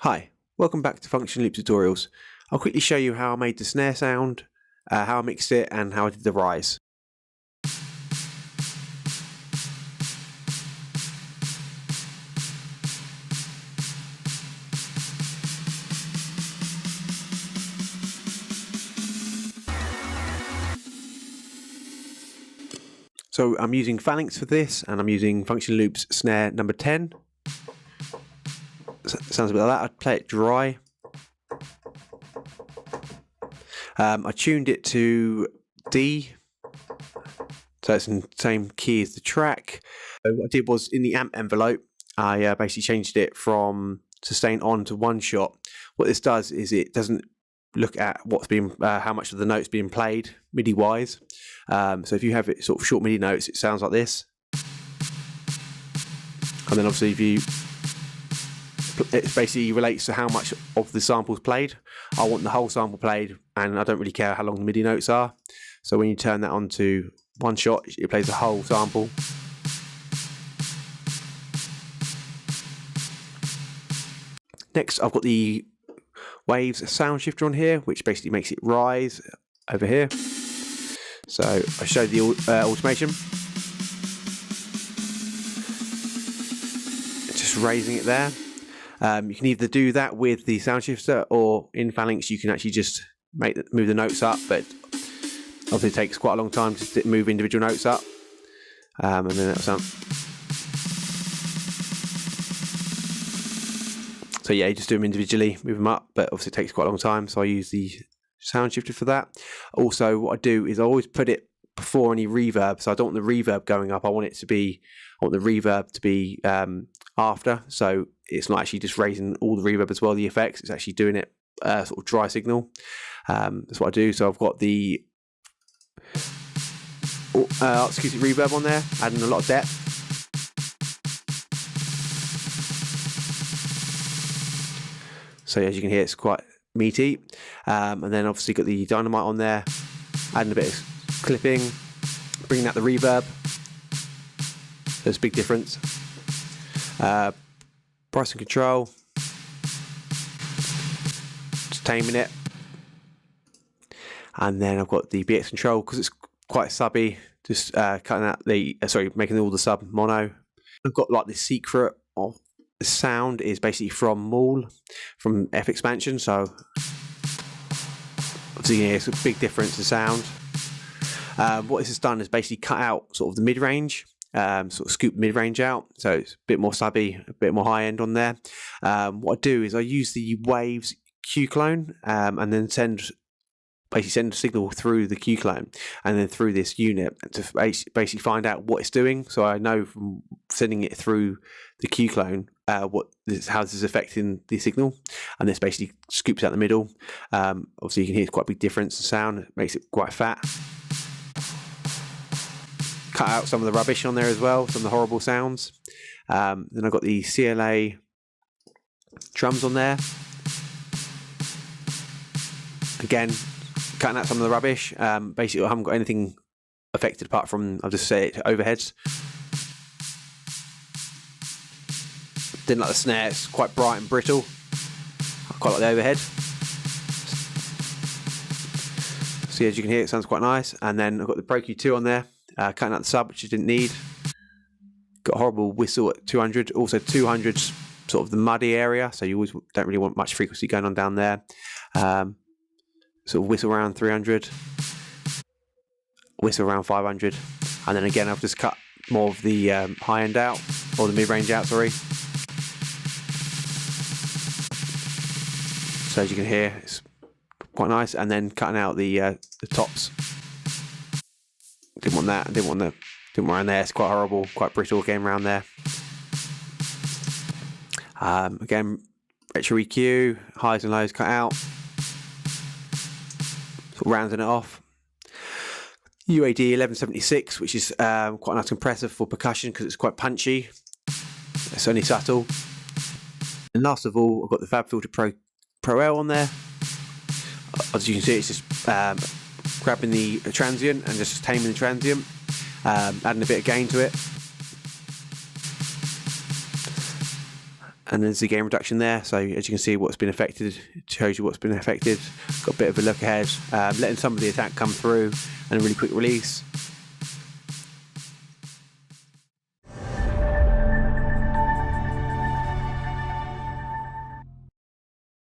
Hi, welcome back to Function Loop Tutorials. I'll quickly show you how I made the snare sound, how I mixed it, and how I did the rise. So I'm using Phalanx for this, and I'm using Function Loop's snare number 10. Sounds a bit like that. I'd play it dry. I tuned it to D, so it's in the same key as the track. So what I did was, in the amp envelope, I basically changed it from sustain on to one shot. What this does is it doesn't look at what's being, how much of the notes being played MIDI wise. So if you have it sort of short MIDI notes, it sounds like this. And then obviously if you, it basically relates to how much of the sample's played. I want the whole sample played, and I don't really care how long the MIDI notes are. So when you turn that on to one shot, it plays the whole sample. Next, I've got the Waves sound shifter on here, which basically makes it rise over here. So I showed the automation. Just raising it there. You can either do that with the sound shifter, or in Phalanx you can actually just move the notes up, but obviously it takes quite a long time to move individual notes up. And then that'll sound. So yeah, you just do them individually, move them up, but obviously it takes quite a long time, so I use the sound shifter for that. Also, what I do is I always put it before any reverb, so I don't want the reverb going up. I want the reverb to be after, so it's not actually just raising all the reverb as well, the effects, it's actually doing it sort of dry signal. That's what I do. So I've got the acoustic reverb on there, adding a lot of depth. So as you can hear, it's quite meaty. And then obviously got the dynamite on there, adding a bit of clipping, bringing out the reverb. There's a big difference. Price and control, just taming it. And then I've got the BX control, because it's quite subby, just cutting out the, making all the sub mono. I've got like the secret of the sound is basically from Maul, from F Expansion, so obviously it's a big difference in sound. What this has done is basically cut out sort of the mid-range, sort of scoop mid-range out, so it's a bit more subby, a bit more high-end on there. What I do is I use the Waves Q clone, and then send a signal through the Q clone and then through this unit to basically find out what it's doing. So I know from sending it through the Q clone how this is affecting the signal, and this basically scoops out the middle. Obviously you can hear quite a big difference in sound, it makes it quite fat. Cut out some of the rubbish on there as well, some of the horrible sounds. Then I've got the CLA drums on there. Again, cutting out some of the rubbish. Basically I haven't got anything affected apart from, I'll just say it, overheads. Didn't like the snare, it's quite bright and brittle. I quite like the overhead. See, as you can hear, it sounds quite nice. And then I've got the Pro Q2 on there, cutting out the sub, which I didn't need. Got a horrible whistle at 200, also 200's sort of the muddy area, so you always don't really want much frequency going on down there. Sort of whistle around 300, whistle around 500, and then again I've just cut more of the high end out, or the mid range out, sorry. So as you can hear, it's quite nice, and then cutting out the tops. Didn't want that. Didn't want around there. It's quite horrible, quite brittle again around there. Again, retro EQ, highs and lows cut out. Sort of rounding it off. UAD 1176, which is quite a nice compressor for percussion because it's quite punchy. It's only subtle. And last of all, I've got the FabFilter Pro L on there. As you can see, it's just grabbing the transient and just taming the transient, adding a bit of gain to it. and there's the gain reduction there. So as you can see, what's been affected, it shows you what's been affected. Got a bit of a look ahead, letting some of the attack come through, and a really quick release.